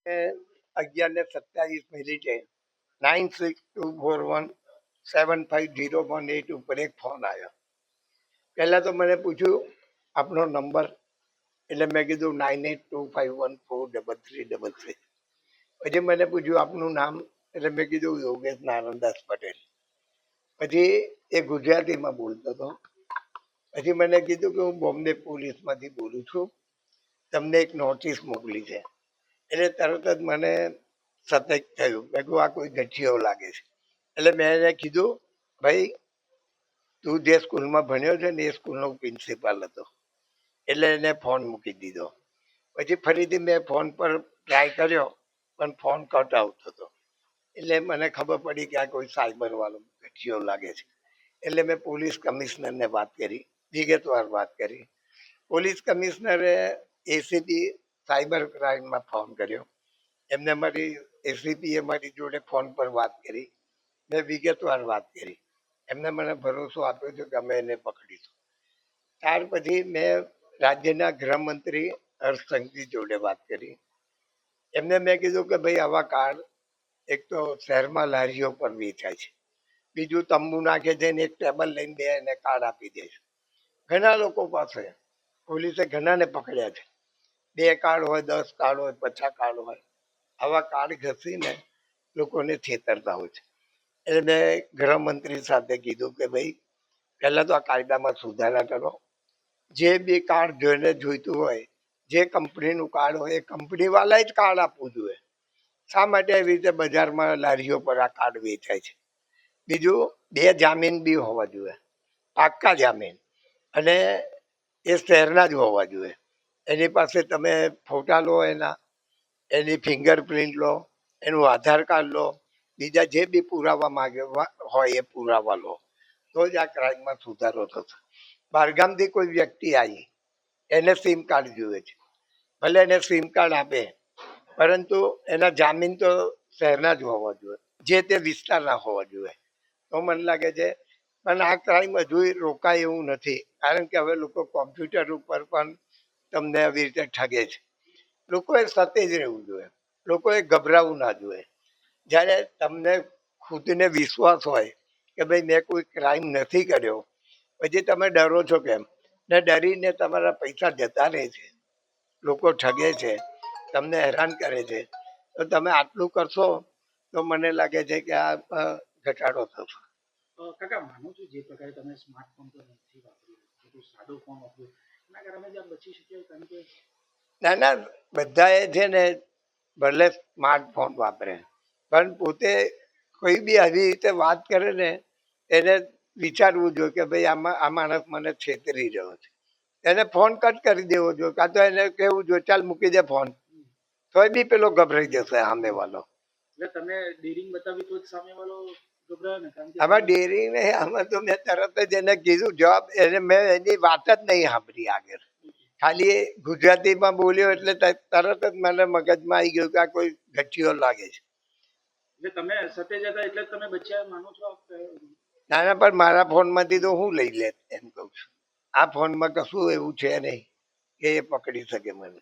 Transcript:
11:27 9624175018 ઉપર એક ફોન આવ્યો. પહેલા તો મને પૂછ્યું આપનો નંબર, એટલે મેં કીધું 9825143333. પછી મને પૂછ્યું આપનું નામ, એટલે મેં કીધું યોગેશ નારાયણદાસ પટેલ. પછી એ ગુજરાતીમાં બોલતો હતો. પછી મને કીધું કે હું બોમ્બે પોલીસમાંથી બોલું છું, તમને એક નોટિસ મોકલી છે. એટલે તરત જ મને સતર્ક થયું. મેં કહ્યું આ કોઈ ગઠિયો લાગે છે. એટલે મેં એને કીધું ભાઈ તું જે સ્કૂલમાં ભણ્યો છે ને એ સ્કૂલનો પ્રિન્સિપાલ હતો. એટલે એને ફોન મૂકી દીધો. પછી ફરીથી મેં ફોન પર ટ્રાય કર્યો પણ ફોન કટ આવતો હતો. એટલે મને ખબર પડી કે આ કોઈ સાયબર વાળો ગઠિયો લાગે છે. એટલે મેં પોલીસ કમિશનરને વાત કરી, વિગતવાર વાત કરી. પોલીસ કમિશનરે એસીપી સાયબર ક્રાઇમમાં ફોન કર્યો. એમને એસીપીએ મારી જોડે ફોન પર વાત કરી. મેં વિગતવાર વાત કરી. એમને મને ભરોસો આપ્યો છે કે અમે એને પકડીશું. ત્યાર પછી મેં રાજ્યના ગૃહમંત્રી હર્ષ સંઘવી જોડે વાત કરી. એમને મેં કીધું કે ભાઈ આવા કાર્ડ એક તો શહેરમાં લારીઓ પર વેચાય છે, બીજું તંબુ નાખે છે ને એક ટેબલ લઈને બે એને કાર્ડ આપી દે છે. ઘણા લોકો પાસે પોલીસે ઘણાને પકડ્યા છે. 2 કાર્ડ હોય, 10 કાર્ડ હોય, 50 કાર્ડ હોય, આવા કાર્ડ ઘસીને લોકોને છેતરતા હોય છે. એટલે મેં ગૃહમંત્રી સાથે કીધું કે ભાઈ પહેલા તો આ કાયદામાં સુધારા કરો. જે બી કાર્ડ જોઈને જોઈતું હોય, જે કંપનીનું કાર્ડ હોય એ કંપનીવાળાએ જ કાર્ડ આપવું જોઈએ. શા માટે એવી રીતે બજારમાં લારીઓ પર આ કાર્ડ વેચાય છે? બીજું 2 જામીન બી હોવા જોઈએ, પાક્કા જામીન, અને એ શહેરના જ હોવા જોઈએ. એની પાસે તમે ફોટા લો, એની ફિંગરપ્રિન્ટ લો, એનું આધાર કાર્ડ લો, બીજા જે બી પુરાવા માંગે હોય એ પુરાવા લો, તો જ આ ક્રાઇમમાં સુધારો થશે. બહારગામથી કોઈ વ્યક્તિ આવી, એને સિમ કાર્ડ જોઈએ છે, ભલે એને સિમ કાર્ડ આપે, પરંતુ એના જામીન તો શહેરના જ હોવા જોઈએ, જે તે વિસ્તારના હોવા જોઈએ. તો મને લાગે છે પણ આ ક્રાઇમ હજુ રોકાય એવું નથી, કારણ કે હવે લોકો કોમ્પ્યુટર ઉપર પણ તમને આવી રીતે ઠગે છે. લોકોએ સતેજ રહેવું જોઈએ, લોકોએ ગભરાવું ના જોઈએ. જ્યારે તમને ખુદને વિશ્વાસ હોય કે ભાઈ મેં કોઈ ક્રાઇમ નથી કર્યો, પછી તમે ડરો છો કેમ? ને ડરીને તમારા પૈસા જતા રહે છે, લોકો ઠગે છે, તમને હેરાન કરે છે. તો તમે આટલું કરશો તો મને લાગે છે કે આ ઘટાડો થશે. કાકા માનું છું જે પ્રકારે તમે સ્માર્ટફોન તો નથી વાપર્યું, સાદો ફોન વાપર્યો, એના કારણે જ આ બચી શક્યો? કારણ કે ના ના, બધાએ છે ને ભલે સ્માર્ટફોન વાપરે, પણ પોતે કોઈ બી આવી રીતે વાત કરે ને એને વિચારવું જોઈએ કે ભાઈ આ માણસ મને છેતરી રહ્યો છે. એને ફોન કટ કરી દેવો જોઈએ, કાં તો એને કહેવું જોઈએ ચાલ મૂકી દે ફોન, તોય બી પેલો ગભરાઈ જશે સામે વાળો. એટલે તમે ડેરિંગ બતાવી તો જ સામે વાળો ગભરાય ને? કારણ કે આમાં ડેરિંગ નહીં, આમાં તો મેં તરત જ એને કીધું જવાબ, એને મેં એની વાત જ નહીં સાંભળી આગળ, ખાલી ગુજરાતીમાં બોલ્યો એટલે તરત જ મને મગજમાં આવી ગયું કે આ કોઈ ગઠિયો લાગે છે. એટલે તમે સતેજ હતા એટલે તમે બચ્યા માનો છો? નાના, પણ મારા ફોનમાંથી તો હું લઈ લે એમ કહું છું. આ ફોનમાં કશું એવું છે નહીં કે એ પકડી શકે મને.